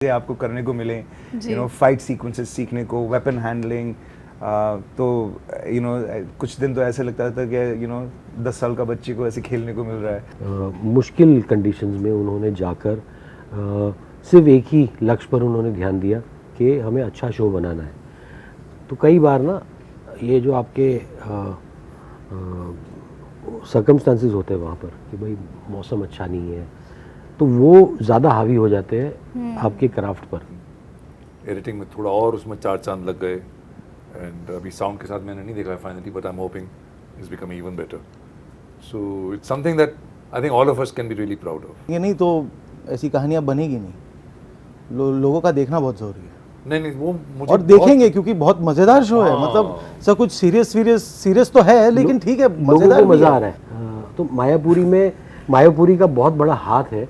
आपको करने को मिले, फाइट सीक्वेंसेस सीखने को, वेपन हैंडलिंग, तो कुछ दिन तो ऐसे लगता था कि 10 साल का बच्चे को ऐसे खेलने को मिल रहा है। मुश्किल कंडीशंस में उन्होंने जाकर सिर्फ एक ही लक्ष्य पर उन्होंने ध्यान दिया कि हमें अच्छा शो बनाना है। तो कई बार ना ये जो आपके सर्कमस्टांसेस होते हैं वहाँ पर कि भाई मौसम अच्छा नहीं है, तो वो ज़्यादा हावी हो जाते हैं आपके क्राफ्ट पर। एडिटिंग में थोड़ा और उसमें 4 चांद लग गए, एंड अभी साउंड के साथ मैंने नहीं देखा है finally, but I am hoping it's becoming even better. So it's something that I think all of us can be really proud of. ये नहीं तो ऐसी कहानियाँ बनेगी नहीं, लोगों का देखना बहुत ज़रूरी है। नहीं वो मुझे और देखेंगे क्योंकि बहुत मज़ेदार शो है, मतलब सब कुछ सीरियस तो है, लेकिन ठीक है, मज़ेदार मज़ा आ रहा है। तो मायापुरी का बहुत बड़ा हाथ है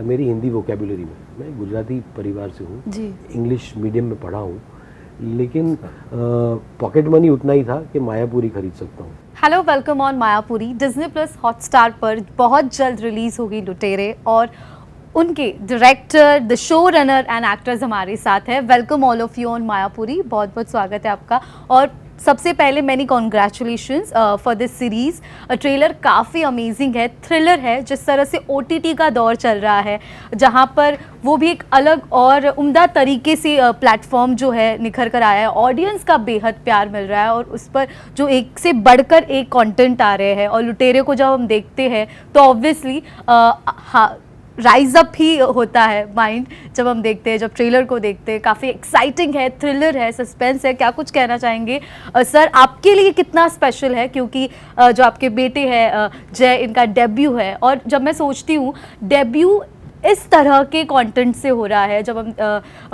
मेरी हिंदी वोकेबुलरी में। मैं गुजराती परिवार से हूँ, इंग्लिश मीडियम में पढ़ा हूँ, लेकिन पॉकेट मनी उतना ही था कि मायापुरी खरीद सकता हूँ। Hello, welcome on Mayapuri. Disney plus Hotstar पर बहुत जल्द रिलीज होगी लुटेरे, और उनके director, the show runner and actors हमारे साथ है। Welcome all of you on Mayapuri, बहुत बहुत स्वागत है आपका। और सबसे पहले many congratulations for this series. Trailer काफ़ी अमेजिंग है, थ्रिलर है। जिस तरह से OTT का दौर चल रहा है, जहाँ पर वो भी एक अलग और उम्दा तरीके से प्लेटफॉर्म जो है निखर कर आया है, ऑडियंस का बेहद प्यार मिल रहा है, और उस पर जो एक से बढ़कर एक कंटेंट आ रहे हैं। और लुटेरे को जब हम देखते हैं तो ऑब्वियसली राइज अप ही होता है माइंड जब हम देखते हैं, जब ट्रेलर को देखते हैं। काफ़ी एक्साइटिंग है, थ्रिलर है, सस्पेंस है। क्या कुछ कहना चाहेंगे सर, आपके लिए कितना स्पेशल है? क्योंकि जो आपके बेटे हैं जय, इनका डेब्यू है, और जब मैं सोचती हूँ डेब्यू इस तरह के कंटेंट से हो रहा है, जब हम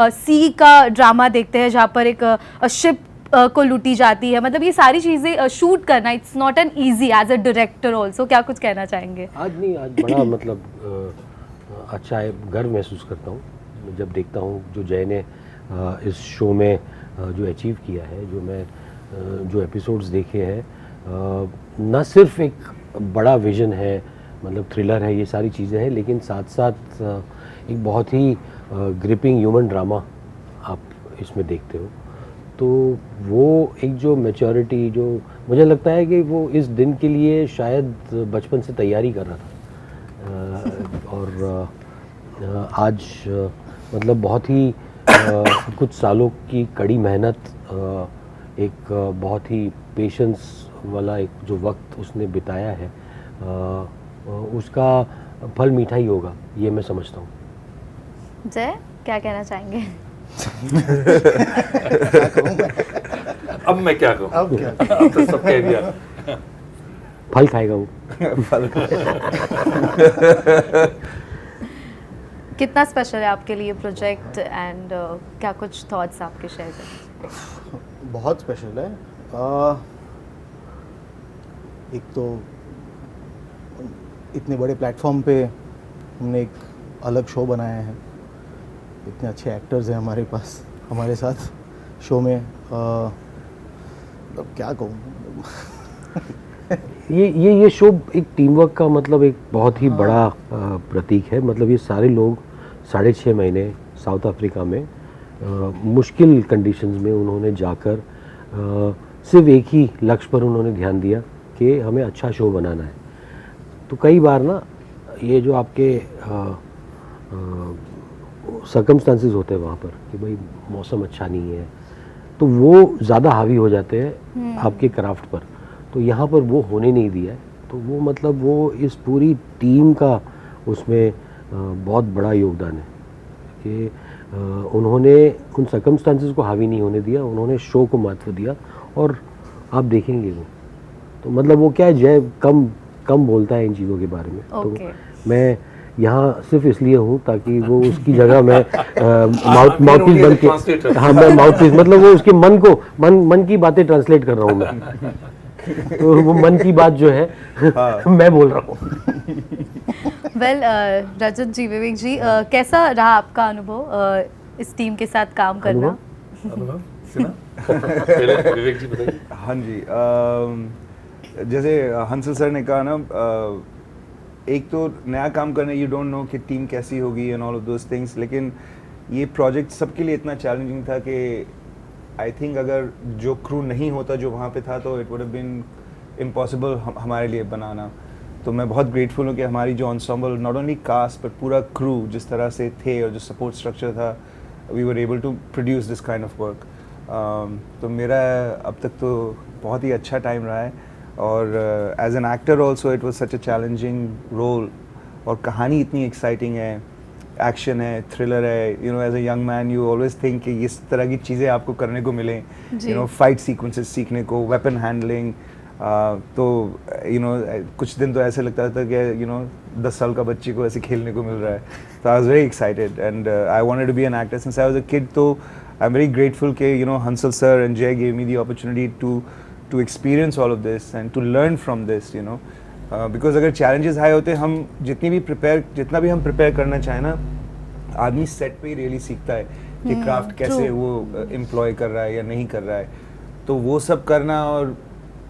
सी का ड्रामा देखते हैं जहाँ पर एक शिप को लूटी जाती है, मतलब ये सारी चीज़ें शूट करना, it's not an easy as a director also. क्या कुछ कहना चाहेंगे? आज बड़ा मतलब अच्छा है, गर्व महसूस करता हूँ जब देखता हूँ जो जय ने इस शो में जो अचीव किया है, जो एपिसोड्स देखे हैं। न सिर्फ एक बड़ा विजन है, मतलब थ्रिलर है, ये सारी चीज़ें हैं, लेकिन साथ साथ एक बहुत ही ग्रिपिंग ह्यूमन ड्रामा आप इसमें देखते हो। तो वो एक जो मैच्योरिटी, जो मुझे लगता है कि वो इस दिन के लिए शायद बचपन से तैयारी कर रहा था, और आज मतलब बहुत ही कुछ सालों की कड़ी मेहनत, एक बहुत ही पेशेंस वाला एक जो वक्त उसने बिताया है, उसका फल मीठा ही होगा, ये मैं समझता हूँ। जय, क्या कहना चाहेंगे? अब मैं क्या कहूँ? अब तो सब कह दिया। फल खाएगा वो। कितना स्पेशल है आपके लिए प्रोजेक्ट, एंड क्या कुछ थॉट्स आपके शेयर करें? बहुत स्पेशल है। एक तो इतने बड़े प्लेटफॉर्म पे हमने एक अलग शो बनाया है, इतने अच्छे एक्टर्स हैं हमारे पास, हमारे साथ शो में। मतलब क्या कहूँ, ये शो एक टीम वर्क का मतलब एक बहुत ही बड़ा प्रतीक है। मतलब ये सारे लोग 6.5 महीने साउथ अफ्रीका में मुश्किल कंडीशंस में उन्होंने जाकर सिर्फ एक ही लक्ष्य पर उन्होंने ध्यान दिया कि हमें अच्छा शो बनाना है। तो कई बार ना ये जो आपके सर्कमस्टांसेस होते हैं वहाँ पर कि भाई मौसम अच्छा नहीं है, तो वो ज़्यादा हावी हो जाते हैं आपके क्राफ्ट पर। तो यहाँ पर वो होने नहीं दिया है। तो वो मतलब वो इस पूरी टीम का उसमें बहुत बड़ा योगदान है कि उन्होंने उन सर्कमस्टांसेस को हावी नहीं होने दिया, उन्होंने शो को महत्व दिया, और आप देखेंगे वो तो मतलब वो क्या है, जय कम बोलता है इन चीज़ों के बारे में। तो मैं यहाँ सिर्फ इसलिए हूँ ताकि वो उसकी जगह मैं माउथपीस बन के, हाँ मैं माउथपीस, मतलब वो उसके मन की बातें ट्रांसलेट कर रहा हूँ मैं। तो वो मन की बात जो है मैं बोल रहा हूँ। वेल, रजत जी, विवेक जी, कैसा रहा आपका अनुभव इस टीम के साथ काम करना? विवेक जी बताइए। हाँ जी, जैसे हंसल सर ने कहा ना, एक तो नया काम करने, यू डोंट नो कि टीम कैसी होगी and all of those things, लेकिन ये प्रोजेक्ट सबके लिए इतना चैलेंजिंग था कि आई थिंक अगर जो क्रू नहीं होता जो वहाँ पे था तो it would have been impossible हमारे लिए बनाना। तो मैं बहुत ग्रेटफुल हूँ कि हमारी जो ensemble not only cast but पूरा क्रू जिस तरह से थे और जो सपोर्ट स्ट्रक्चर था, we were able to produce this kind of work. तो मेरा अब तक तो बहुत ही अच्छा टाइम रहा है और as an actor also it was such a challenging role. और कहानी इतनी एक्साइटिंग है, एक्शन है, थ्रिलर है, you know as a young man you always think कि इस तरह की चीज़ें आपको करने को मिलें, यू नो फाइट सीक्वेंसेस सीखने को, वेपन हैंडलिंग। तो यू नो कुछ दिन तो ऐसे लगता था कि यू नो 10 साल का बच्चे को ऐसे खेलने को मिल रहा है। तो I was very excited and I wanted to be an actor since I was a kid. तो आई एम वेरी ग्रेटफुल कि you know Hansal sir and Jay gave me the opportunity to experience all of this and to learn from this, you know. Because अगर challenges high होते हम जितना भी हम prepare करना चाहें ना, आदमी सेट पे ही रियली सीखता है कि क्राफ्ट कैसे वो एम्प्लॉय कर रहा है या नहीं कर रहा है। तो वो सब करना और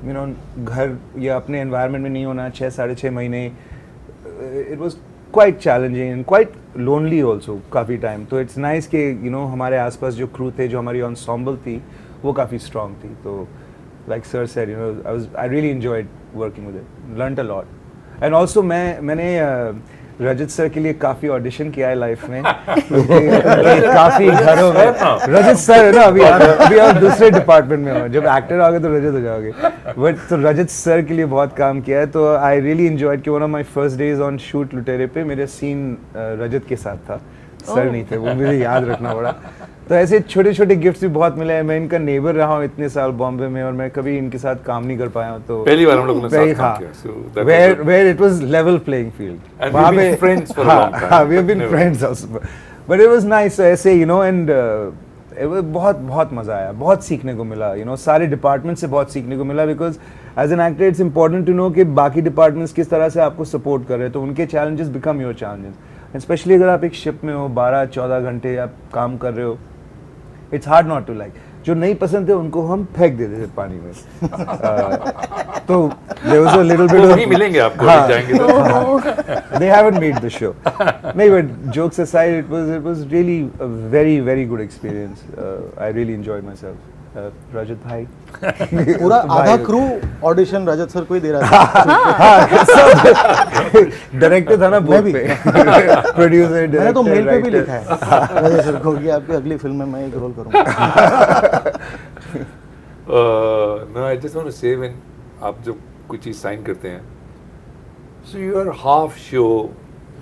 यू नो घर या अपने एनवायरनमेंट में नहीं होना 6-6.5 महीने, it was quite challenging and quite lonely also काफ़ी टाइम। तो इट्स नाइस कि यू नो हमारे आसपास जो क्रू थे, जो हमारी ensemble थी, वो काफ़ी स्ट्रॉन्ग थी। तो like sir said, you know, I really enjoyed working with it, learned a lot. And also मैंने रजत सर के लिए काफ़ी ऑडिशन किया है लाइफ में काफ़ी घरों में। रजत सर है ना, अभी आप दूसरे डिपार्टमेंट में हो, जब एक्टर आओगे तो रजत हो जाओगे, बट तो रजत सर के लिए बहुत काम किया है। तो आई रियली एंजॉयड कि one of my first days on shoot लुटेरे पे मेरा सीन रजत के साथ था, सर नहीं थे, वो मुझे याद रखना पड़ा। तो ऐसे छोटे छोटे गिफ्ट्स भी बहुत मिले हैं। मैं इनका नेबर रहा हूँ इतने साल बॉम्बे में और मैं कभी इनके साथ काम नहीं कर पाया हूँ। तो पहली बार हम लोगों ने साथ काम किया, so that was a- where it was level playing field. And we've been friends for a long time. हाँ, we have been friends also. But it was nice ऐसे, you know, and it was बहुत मज़ा आया, बहुत सीखने को मिला, you know, सारे डिपार्टमेंट से बहुत सीखने को मिला। Because as an actor it's important to know कि बाकी डिपार्टमेंट्स किस तरह से आपको सपोर्ट कर रहे हैं, तो उनके challenges become your challenges. Specially अगर आप एक शिप में हो, 12-14 घंटे आप काम कर रहे हो, it's hard not to like. जो नहीं पसंद थे उनको हम फेंक देते थे पानी में। तो there was a little bit वो of वहीं मिलेंगे आपको, हाँ। जाएंगे तो। They haven't made the show. नहीं, but jokes aside, it was really a very good experience. I really enjoyed myself. रजत भाई पूरा आधा क्रू ऑडिशन रजत सर को ही दे रहा था। डायरेक्टर था ना मैं भी। बोर्ड पे, प्रोड्यूसर, मैंने तो मेल पे भी डायरेक्टर, लिखा है रजत सर को कि आपकी अगली फिल्म में मैं एक रोल करूँगा। No, I just want to say, when आप जब कोई चीज़ साइन करते हैं, so your half show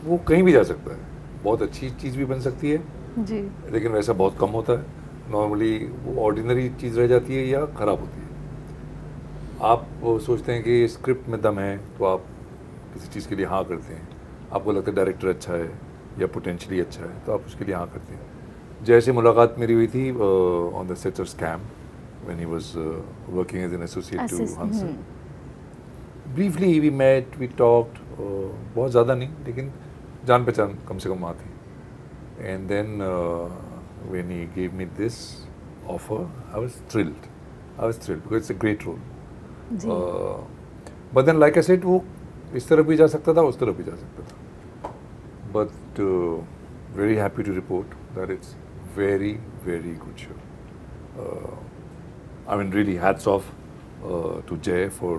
वो कहीं भी जा सकता है, बहुत अच्छी चीज़ भी बन सकती है, जी लेकिन वैसा बहुत कम होता है। नॉर्मली वो ऑर्डिनरी चीज़ रह जाती है या ख़राब होती है। आप वो सोचते हैं कि स्क्रिप्ट में दम है तो आप किसी चीज़ के लिए हाँ करते हैं। आपको लगता है डायरेक्टर अच्छा है या पोटेंशली अच्छा है तो आप उसके लिए हाँ करते हैं। जैसे मुलाकात मेरी हुई थी on the set of Scam when he was working as an associate to Hansal. Briefly we met, we talked, बहुत ज़्यादा नहीं लेकिन जान पहचान कम से कम वहाँ थी। And then when he gave me this offer, I was thrilled because it's a great role. But then, like I said, वो इस तरफ भी जा सकता था, उस तरफ भी जा सकता था. But very happy to report that it's very good show. I mean, really hats off to Jay for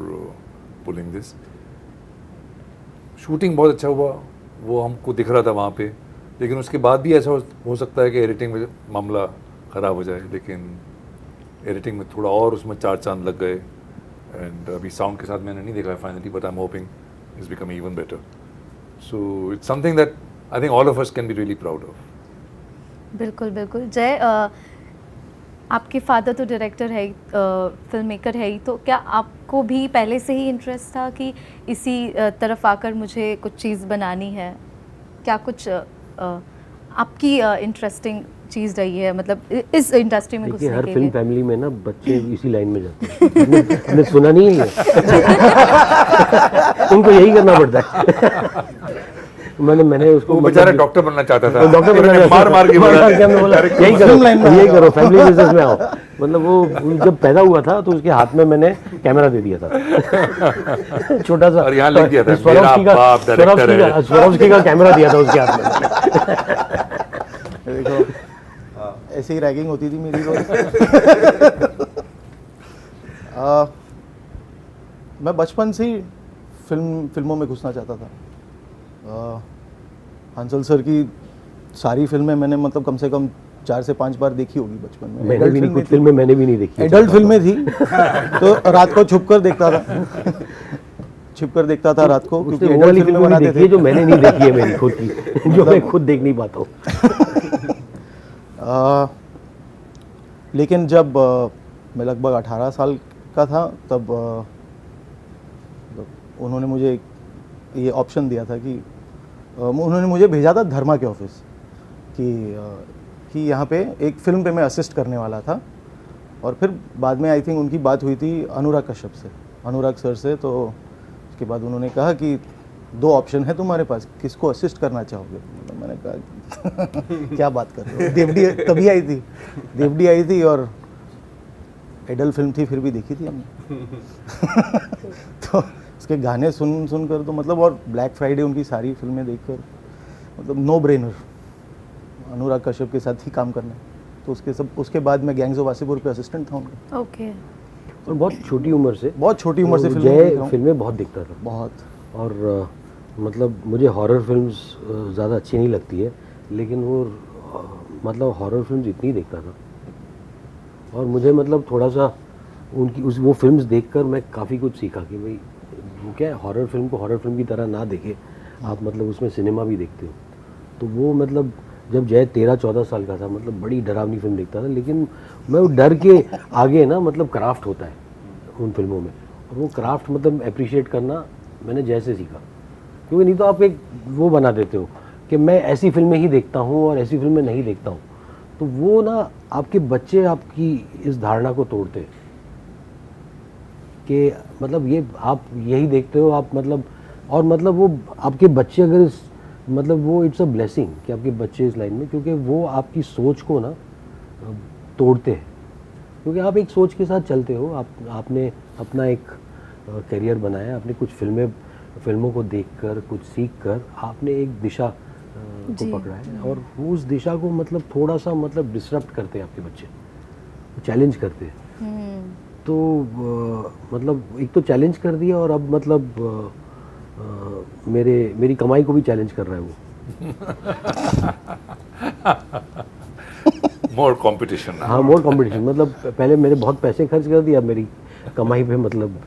pulling this. Shooting बहुत अच्छा हुआ, वो हमको दिख रहा था वहाँ पे, लेकिन उसके बाद भी ऐसा हो सकता है कि एडिटिंग में मामला ख़राब हो जाए, लेकिन एडिटिंग में थोड़ा और उसमें 4 चांद लग गए। एंड अभी साउंड के साथ मैंने नहीं देखा है finally, but I am hoping it's become even better. So it's something that I think all of us can be really proud of. बिल्कुल बिल्कुल। जय, आपके फादर तो डायरेक्टर है ही, फिल्म मेकर है ही, तो क्या आपको भी पहले से ही इंटरेस्ट था कि इसी तरफ आकर मुझे कुछ चीज़ बनानी है? क्या कुछ आपकी इंटरेस्टिंग चीज़ रही है, मतलब इस इंडस्ट्री में देखिए घुसने हर के फिल्म लिए? फैमिली में ना बच्चे इसी लाइन में जाते हैं। हमने सुना नहीं है उनको यही करना पड़ता है। मैंने उसको वो बेचारा डॉक्टर बनना चाहता था, डॉक्टर बनना मार के बोला हमने बोला यही करो फैमिली बिजनेस में आओ। मतलब वो जब पैदा हुआ था तो उसके हाथ में मैंने कैमरा दे दिया था, छोटा सा, और यहाँ लिख दिया था मेरा बाप डायरेक्टर है। स्वरोवस्की का कैमरा दिया था उसके हाथ में। देखो ऐसे ही रैगिंग होती थी मेरी रोज। मैं बचपन से ही फिल्मों में घुसना चाहता था। हंसल सर की सारी फिल्में मैंने मतलब कम से कम 4 से 5 बार देखी होगी बचपन में। मैंने भी नहीं, कुछ फिल्में मैंने भी नहीं देखी। एडल्ट फिल्में थी तो रात को छुप कर देखता था, छुप कर देखता था रात को, क्योंकि वो एडल्ट वाली फिल्में फिल्में बनाते देखी थे है जो मैंने नहीं देखी है मेरी खुद की, जो मैं खुद देख नहीं पाता हूँ। लेकिन जब मैं लगभग 18 साल का था तब उन्होंने मुझे ये ऑप्शन दिया था कि उन्होंने मुझे भेजा था धर्मा के ऑफिस कि यहाँ पे एक फिल्म पे मैं असिस्ट करने वाला था। और फिर बाद में आई थिंक उनकी बात हुई थी अनुराग कश्यप से, अनुराग सर से। तो उसके बाद उन्होंने कहा कि 2 ऑप्शन है तुम्हारे पास, किसको असिस्ट करना चाहोगे? मतलब मैंने कहा क्या बात कर रहे हो, देवडी तभी आई थी, देवडी आई थी और एडल्ट फिल्म थी, फिर भी देखी थी हमने। तो उसके गाने सुन कर तो मतलब, और ब्लैक फ्राइडे उनकी सारी फिल्में देखकर मतलब नो ब्रेनर अनुराग कश्यप के साथ ही काम करना। तो उसके बाद मैं गैंग्स ऑफ वासेपुर पे असिस्टेंट था उनका। ओके। और बहुत छोटी उम्र से, बहुत छोटी उम्र से तो फिल्में देख रहा हूँ। फिल्में बहुत देखता था बहुत। और मतलब मुझे हॉरर फिल्म्स ज़्यादा अच्छी नहीं लगती है, लेकिन वो मतलब हॉरर फिल्म्स इतनी देखता था। और मुझे मतलब थोड़ा सा उनकी वो फिल्म्स देखकर मैं काफ़ी कुछ सीखा कि भाई वो क्या है, हॉरर फिल्म को हॉरर फिल्म की तरह ना देखे आप, मतलब उसमें सिनेमा भी देखते हो। तो वो मतलब जब जय 13-14 साल का था, मतलब बड़ी डरावनी फिल्म देखता था, लेकिन मैं वो डर के आगे ना मतलब क्राफ्ट होता है उन फिल्मों में, और वो क्राफ्ट मतलब अप्रिशिएट करना मैंने जय से सीखा। क्योंकि नहीं तो आप एक वो बना देते हो कि मैं ऐसी फिल्में ही देखता हूँ और ऐसी फिल्में नहीं देखता हूँ, तो वो ना आपके बच्चे आपकी इस धारणा को तोड़ते हैं कि मतलब ये आप यही देखते हो आप, मतलब और मतलब वो आपके बच्चे अगर इस मतलब वो इट्स अ ब्लेसिंग कि आपके बच्चे इस लाइन में, क्योंकि वो आपकी सोच को ना तोड़ते हैं। क्योंकि आप एक सोच के साथ चलते हो, आपने अपना एक करियर बनाया, आपने कुछ फिल्मों को देखकर कुछ सीखकर आपने एक दिशा को पकड़ा है, और वो उस दिशा को मतलब थोड़ा सा मतलब डिसरप्ट करते हैं आपके बच्चे, चैलेंज करते हैं। तो मतलब एक तो चैलेंज कर दिया, और अब मतलब मेरी कमाई को भी चैलेंज कर रहा है वो। More competition now. हाँ, मोर कंपटीशन, मतलब पहले मेरे बहुत पैसे खर्च कर दिया, अब मेरी कमाई पे मतलब।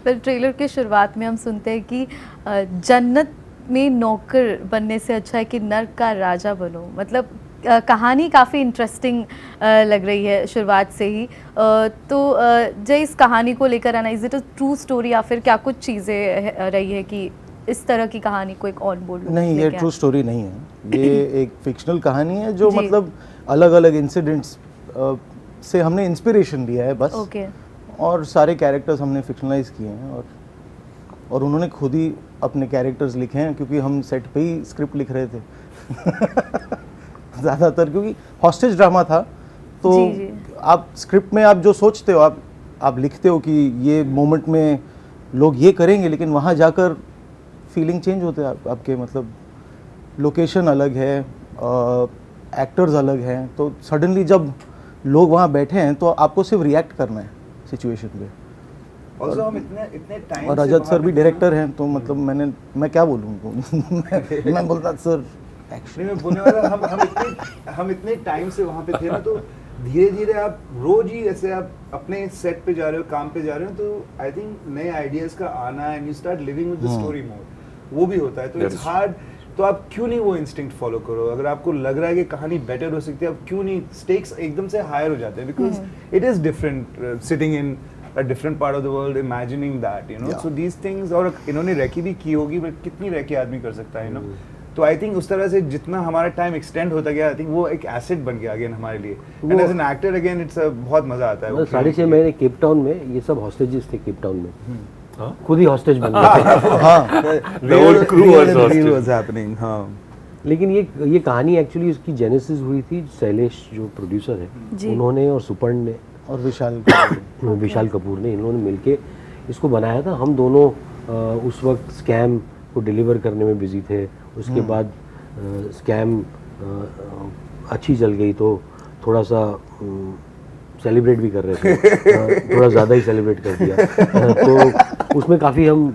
फिर ट्रेलर के शुरुआत में हम सुनते हैं कि जन्नत में नौकर बनने से अच्छा है कि नर्क का राजा बनो। मतलब कहानी काफ़ी इंटरेस्टिंग लग रही है शुरुआत से ही। तो जय इस कहानी को लेकर आना, is it a true story या फिर क्या कुछ चीज़ें रही है कि इस तरह की कहानी को एक ऑन बोर्ड? नहीं, ये ट्रू स्टोरी नहीं है, ये एक फिक्शनल कहानी है जो जी। मतलब अलग अलग इंसिडेंट्स से हमने इंस्पिरेशन लिया है बस। ओके। और सारे कैरेक्टर्स हमने फिक्शनलाइज किए हैं, और उन्होंने खुद ही अपने कैरेक्टर्स लिखे हैं, क्योंकि हम सेट पे ही स्क्रिप्ट लिख रहे थे ज़्यादातर, क्योंकि हॉस्टेज ड्रामा था। तो जी। आप स्क्रिप्ट में आप जो सोचते हो आप लिखते हो कि ये मोमेंट में लोग ये करेंगे, लेकिन वहाँ जाकर फीलिंग चेंज होते हैं आपके, मतलब लोकेशन अलग है, एक्टर्स अलग हैं, तो सडनली जब लोग वहाँ बैठे हैं तो आपको सिर्फ रिएक्ट करना है सिचुएशन पे। Also, हम इतने टाइम और रजत सर भी डायरेक्टर हैं, तो मतलब मैं क्या बोलूँ उनको मैं बोलता सर एक्चुअली मैं बोलने वाला हम इतने टाइम से वहाँ पे थे ना, तो धीरे धीरे आप रोज ही ऐसे आप अपने सेट पे जा रहे हो, काम पे जा रहे हो, तो आई थिंक नए आइडियाज का आना and you start living with the story मोर, वो भी होता है। तो इट्स हार्ड, तो आप क्यों नहीं वो इंस्टिंक्ट फॉलो करो? अगर आपको लग रहा है कि कहानी बेटर हो सकती है, आप क्यों नहीं, स्टेक्स एकदम से हायर हो जाते हैं, because it is different sitting in a different part of the world, imagining that, you know. Yeah. So these things, और इन्होंने रेकी भी की होगी, बट कितनी रेकी आदमी कर सकता है, you know. तो आई थिंक उस तरह से जितना हमारा टाइम एक्सटेंड होता गया, आई थिंक वो एक एसेट बन गया अगेन हमारे लिए, and as an actor again it's बहुत मजा आता है। मतलब 6.5 महीने केप टाउन में, ये सब हॉस्टेजेस थे केप टाउन में, खुद ही हॉस्टेज बन गए। हाँ, The whole crew was hostage. was happening, हाँ। लेकिन ये कहानी एक्चुअली उसकी जेनेसिस हुई थी, शैलेश जो प्रोड्यूसर है जी। उन्होंने, और सुपर्ण ने, और विशाल कपूर ने, इन लोगों ने मिलके इसको बनाया था। हम दोनों उस वक्त स्कैम को डिलीवर करने में बिजी थे। उसके बाद स्कैम अच्छी चल गई तो थोड़ा सा सेलिब्रेट भी कर रहे थे, थोड़ा ज़्यादा ही सेलिब्रेट कर दिया। तो उसमें काफ़ी हम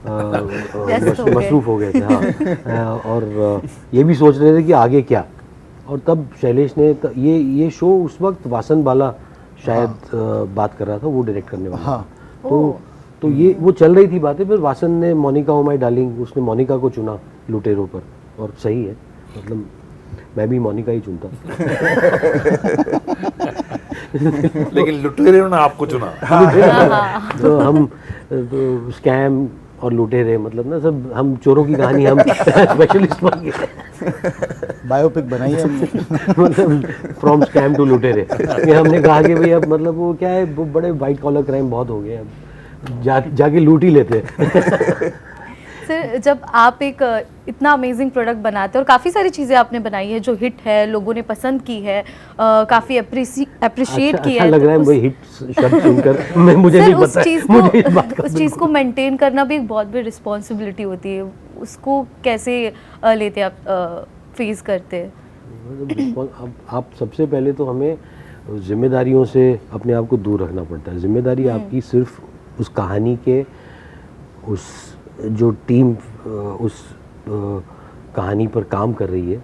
व्यस्त हो गए। मसरूफ़ हो गए थे। हाँ, और ये भी सोच रहे थे कि आगे क्या। और तब शैलेश ने ये शो उस वक्त वासन बाला शायद बात कर रहा था, वो डायरेक्ट करने वाला हाँ। था। तो ये वो चल रही थी बातें, फिर वासन ने मोनिका ओ माय डार्लिंग, उसने मोनिका को चुना लुटेरो पर, और सही है, मतलब मैं भी मोनिका ही चुनता। लेकिन लुटेरे ने आपको चुना। तो हम तो स्कैम और लुटेरे, मतलब ना सब हम चोरों की कहानी हम स्पेशलिस्ट बन गए। बायोपिक बनाई है हमने। मतलब फ्रॉम स्कैम टू लुटेरे। ये हमने कहा कि भाई अब मतलब वो क्या है, वो बड़े वाइट कॉलर क्राइम बहुत हो गए, अब जाके लूट ही लेते हैं। सर, जब आप एक इतना अमेजिंग प्रोडक्ट बनाते हैं और काफ़ी सारी चीज़ें आपने बनाई है जो हिट है, लोगों ने पसंद की है, काफ़ी अप्रिशिएट की अच्छा है, लग रहा है तो मुझे हिट शब्द सुनकर। मैं मुझे सर नहीं उस पता चीज़ मुझे इस बात को का उस चीज़ को मेंटेन करना भी एक बहुत बड़ी रिस्पॉन्सिबिलिटी होती है। उसको कैसे लेते आप फेस करते हैं? अब आप सबसे पहले तो हमें जिम्मेदारियों से अपने आप को दूर रखना पड़ता है। जिम्मेदारी आपकी सिर्फ उस कहानी के, उस जो टीम उस कहानी पर काम कर रही है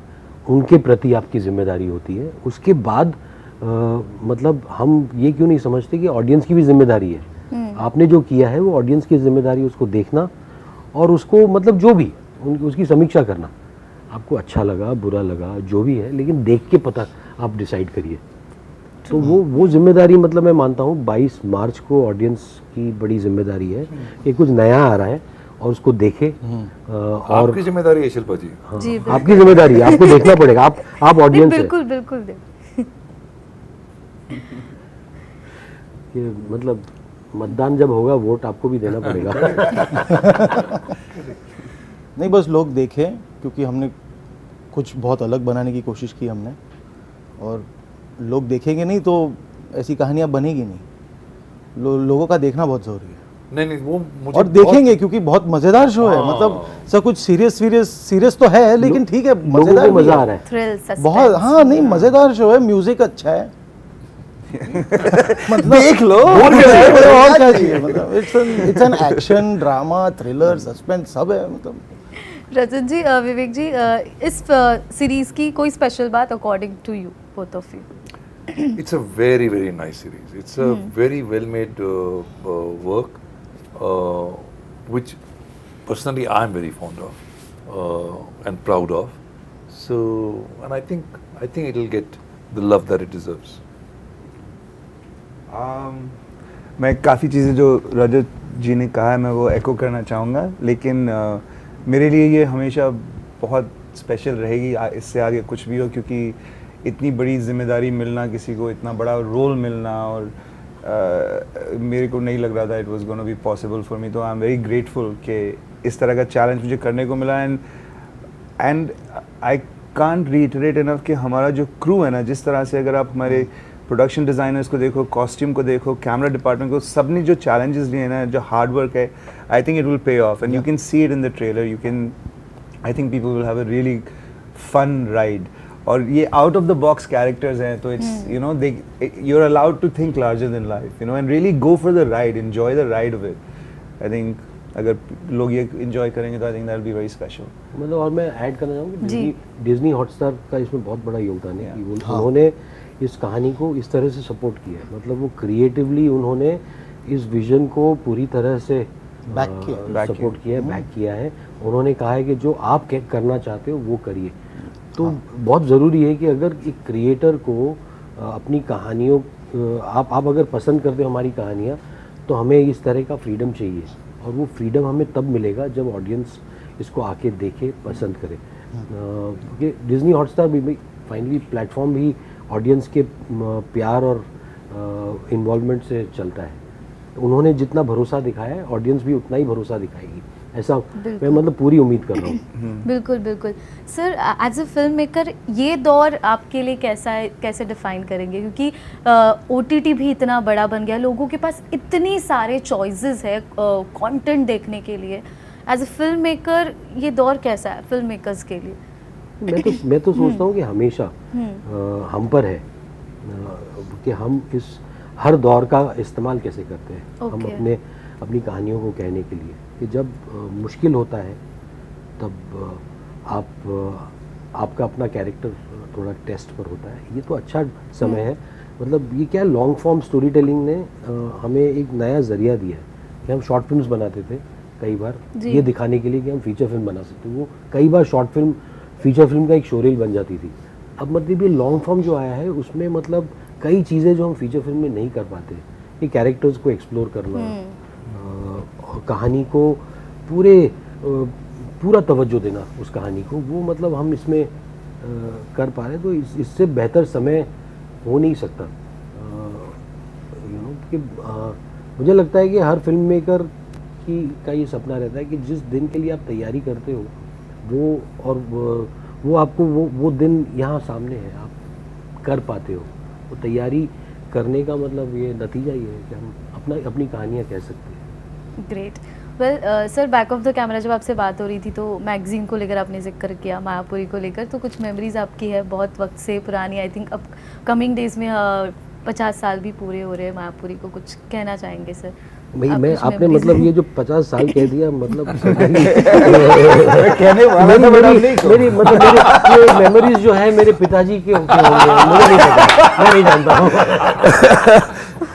उनके प्रति आपकी जिम्मेदारी होती है। उसके बाद मतलब हम ये क्यों नहीं समझते कि ऑडियंस की भी जिम्मेदारी है। आपने जो किया है वो ऑडियंस की जिम्मेदारी, उसको देखना और उसको मतलब जो भी उसकी समीक्षा करना। आपको अच्छा लगा, बुरा लगा, जो भी है, लेकिन देख के पता आप डिसाइड करिए। तो वो जिम्मेदारी, मतलब मैं मानता हूँ 22 मार्च को ऑडियंस की बड़ी जिम्मेदारी है कि कुछ नया आ रहा है और उसको देखे। और आपकी जिम्मेदारी है शिल्पा जी। हाँ, जी, बिल्कुल। आपकी जिम्मेदारी है, आपको देखना पड़ेगा। आप ऑडियंस है बिल्कुल बिल्कुल कि मतलब मतदान जब होगा वोट आपको भी देना पड़ेगा। नहीं, बस लोग देखें, क्योंकि हमने कुछ बहुत अलग बनाने की कोशिश की हमने, और लोग देखेंगे नहीं तो ऐसी कहानियाँ बनेगी नहीं। लोगों का देखना बहुत ज़रूरी है। नहीं वो मुझे और देखेंगे क्योंकि बहुत मज़ेदार शो है। मतलब सब कुछ सीरियस तो है, लेकिन ठीक है, लोगों मज़ेदार को भी मजा है। आ रहा है। Thrill, suspense. बहुत, हाँ, नहीं, मज़ेदार शो है, म्यूजिक अच्छा है। मतलब देख लो। और क्या चाहिए? मतलब it's an action, drama, thriller, suspense सब है। मतलब रजत जी, विवेक जी, इस सीरीज की कोई स्पेशल बात according to you, both of you? It's a very, very nice series. It's a very well made work, which personally I'm very fond of and proud of. So, and I think it'll get the love that it deserves. मैं काफ़ी चीज़ें जो रजत जी ने कहा है मैं वो एको करना चाहूँगा, लेकिन मेरे लिए ये हमेशा बहुत स्पेशल रहेगी, इससे आगे कुछ भी हो, क्योंकि इतनी बड़ी जिम्मेदारी मिलना, किसी को इतना बड़ा रोल मिलना, और मेरे को नहीं लग रहा था it was gonna be possible for me. तो आई एम वेरी ग्रेटफुल कि इस तरह का चैलेंज मुझे करने को मिला। And I can't reiterate enough कि हमारा जो क्रू है ना, जिस तरह से अगर आप हमारे प्रोडक्शन डिज़ाइनर्स को देखो, कॉस्ट्यूम को देखो, कैमरा डिपार्टमेंट को, सब ने जो चैलेंजेस लिए ना, जो हार्ड वर्क है, I think it will pay off and you can see it in the trailer. You can, I think people will have a really fun ride. और ये out of the box characters हैं, तो it's you know they you are allowed to think larger than life, you know, and really go for the ride, enjoy the ride of it. I think अगर लोग ये enjoy करेंगे तो I think that will be very special. मतलब और मैं add करना चाहूँगा जी। डिज्नी हॉटस्टार का इसमें बहुत बड़ा योगदान है कि उन्होंने इस कहानी को इस तरह से सपोर्ट किया है। मतलब वो क्रिएटिवली उन्होंने इस विजन को पूरी तरह से सपोर्ट किया है, बैक किया है। उन्होंने कहा है कि जो आप करना चाहते हो वो करिए। तो बहुत ज़रूरी है कि अगर एक क्रिएटर को अपनी कहानियों, आप अगर पसंद करते हो हमारी कहानियाँ, तो हमें इस तरह का फ्रीडम चाहिए, और वो फ्रीडम हमें तब मिलेगा जब ऑडियंस इसको आके देखे, पसंद करे। क्योंकि डिज्नी हॉटस्टार भी फाइनली प्लेटफॉर्म भी ऑडियंस के प्यार और इन्वॉल्वमेंट से चलता है। उन्होंने जितना भरोसा दिखाया है, ऑडियंस भी उतना ही भरोसा दिखाएगी, ऐसा मैं मतलब पूरी उम्मीद कर रहा हूँ। बिल्कुल बिल्कुल। Sir, as a film maker ये दौर आपके लिए कैसा है, कैसे डिफाइन करेंगे? क्योंकि OTT भी इतना बड़ा बन गया, लोगों के पास इतनी सारे चॉइसेस है कंटेंट देखने के लिए, एज अ फिल्म मेकर ये दौर कैसा है फिल्म मेकर्स के लिए? मैं तो सोचता हूँ कि हमेशा हम पर है कि हम इस हर दौर का इस्तेमाल कैसे करते हैं। हम Okay. अपनी कहानियों को कहने के लिए कि जब मुश्किल होता है तब आपका अपना कैरेक्टर थोड़ा टेस्ट पर होता है। ये तो अच्छा समय है। मतलब ये क्या लॉन्ग फॉर्म स्टोरी टेलिंग ने हमें एक नया ज़रिया दिया है कि हम शॉर्ट फिल्म्स बनाते थे कई बार जी। ये दिखाने के लिए कि हम फीचर फिल्म बना सकते हैं। वो कई बार शॉर्ट फिल्म फीचर फिल्म का एक शोरील बन जाती थी। अब मतलब ये लॉन्ग फॉर्म जो आया है उसमें मतलब कई चीज़ें जो हम फीचर फिल्म में नहीं कर पाते, ये कैरेक्टर्स को एक्सप्लोर करना, और कहानी को पूरा तवज्जो देना उस कहानी को, वो मतलब हम इसमें कर पा रहे। तो इससे बेहतर समय हो नहीं सकता। कि मुझे लगता है कि हर फिल्म मेकर का ये सपना रहता है कि जिस दिन के लिए आप तैयारी करते हो वो आपको वो दिन यहाँ सामने है, आप कर पाते हो। वो तैयारी करने का मतलब ये नतीजा ये है कि हम अपनी कहानियाँ कह सकते हैं। Great. Well sir, back of the camera जब आपसे बात हो रही थी तो मैगजीन को लेकर आपने जिक्र किया, मायापुरी को लेकर, तो कुछ मेमोरीज आपकी है बहुत वक्त से पुरानी। आई थिंक अब कमिंग डेज में 50 साल भी पूरे हो रहे हैं मायापुरी को, कुछ कहना चाहेंगे सर? मैं कुछ आपने memories मतलब हैं? ये जो 50 साल कह दिया मतलब कहने वाला था बट अब नहीं कहूँ। मेरी मतलब ये मेमोरीज जो है मेरे पिताजी के होंगे, मुझे नहीं पता, मैं नहीं जानता हूँ।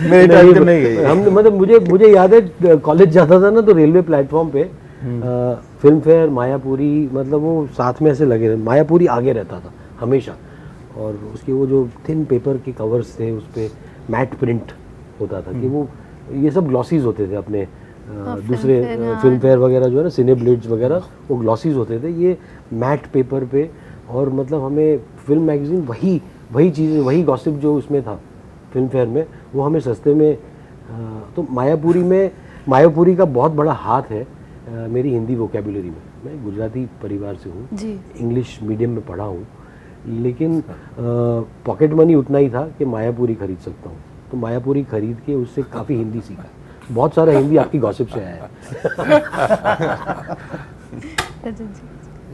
मेरे टाइम पे नहीं गई। हम मतलब मुझे याद है कॉलेज जाता था ना तो रेलवे प्लेटफॉर्म पे फिल्म फेयर, मायापुरी, मतलब वो साथ में ऐसे लगे रहे। मायापुरी आगे रहता था हमेशा, और उसके वो जो थिन पेपर के कवर्स थे उस पर मैट प्रिंट होता था कि वो ये सब ग्लॉसीज होते थे अपने दूसरे फिल्म फेयर वगैरह जो है ना, सिने ब्लेड्स वगैरह, वो ग्लॉसीज होते थे ये मैट पेपर पे। और मतलब हमें फिल्म मैगजीन वही चीज़ें, वही गॉसिप जो उसमें था फिल्म फेयर में, वो हमें सस्ते में। तो मायापुरी का बहुत बड़ा हाथ है मेरी हिंदी वोकेबुलरी में। मैं गुजराती परिवार से हूँ, इंग्लिश मीडियम में पढ़ा हूँ, लेकिन पॉकेट मनी उतना ही था कि मायापुरी खरीद सकता हूँ। तो मायापुरी खरीद के उससे काफ़ी हिंदी सीखा। बहुत सारा हिंदी आपकी गॉसिप से आया है।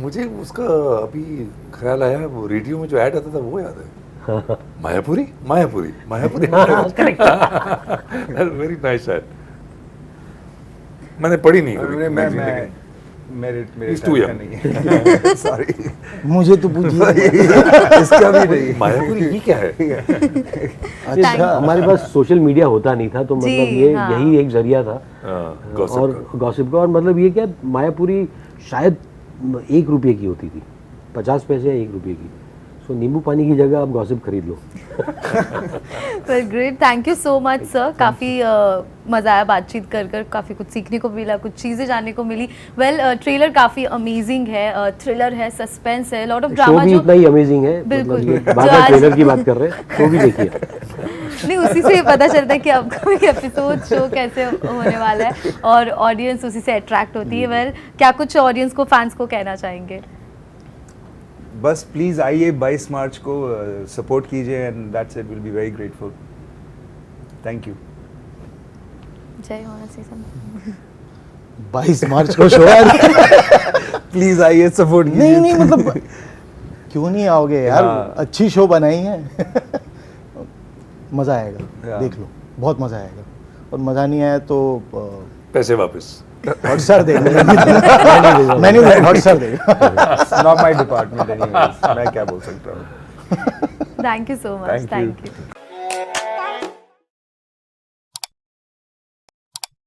मुझे उसका अभी ख्याल आया, वो रेडियो में जो ऐड आता था वो याद है। Mayapuri Mayapuri Mayapuri, very nice add. मैंने पढ़ी नहीं कभी magazine, लेकिन मेरे He's too टाइम का young. नहीं है। सॉरी, मुझे तो पूछिए। इसका भी नहीं। मायापुरी ये क्या है? अच्छा, हमारे पास सोशल मीडिया होता नहीं था, तो मतलब जी, ये हाँ। यही एक जरिया था gossip और का। गॉसिप का। और मतलब ये क्या, मायापुरी शायद 1 रुपये की होती थी, 50 पैसे या 1 रुपये की। सो नींबू पानी की जगह आप गॉसिप खरीद लो। Well great, thank you so much sir. काफ़ी मज़ा आया बातचीत कर काफ़ी कुछ सीखने को मिला, कुछ चीज़ें जानने को मिली। वेल ट्रेलर काफ़ी अमेजिंग है, थ्रिलर है, सस्पेंस है, लॉट ऑफ शो ड्रामा भी जो उतना ही अमेजिंग है। बिल्कुल। मतलब ये जो बाद में आज- ट्रेलर की बात कर रहे हैं, शो भी देखिए। नहीं, उसी से पता चलता है कि अपकमिंग एपिसोड शो कैसे होने वाला है और ऑडियंस उसी से अट्रैक्ट होती है। वेल क्या कुछ ऑडियंस को, फैंस को कहना चाहेंगे? बस प्लीज आइए 22 मार्च को, सपोर्ट कीजिए and that's it, will be very grateful. Thank you. जय होना से सब 22 मार्च को शो है। प्लीज आइए, सपोर्ट कीजिए। नहीं मतलब क्यों नहीं आओगे यार, हाँ। अच्छी शो बनाई है। मज़ा आएगा, Yeah. देख लो, बहुत मज़ा आएगा। और मज़ा नहीं आया तो पैसे वापस। हॉटस्टार देगा। मैं नहीं देगा, हॉटस्टार देगा। नॉट माय डिपार्टमेंट एनीवेज, मैं क्या बोल सकता हूँ। Thank you so much, Thank you. Thank you.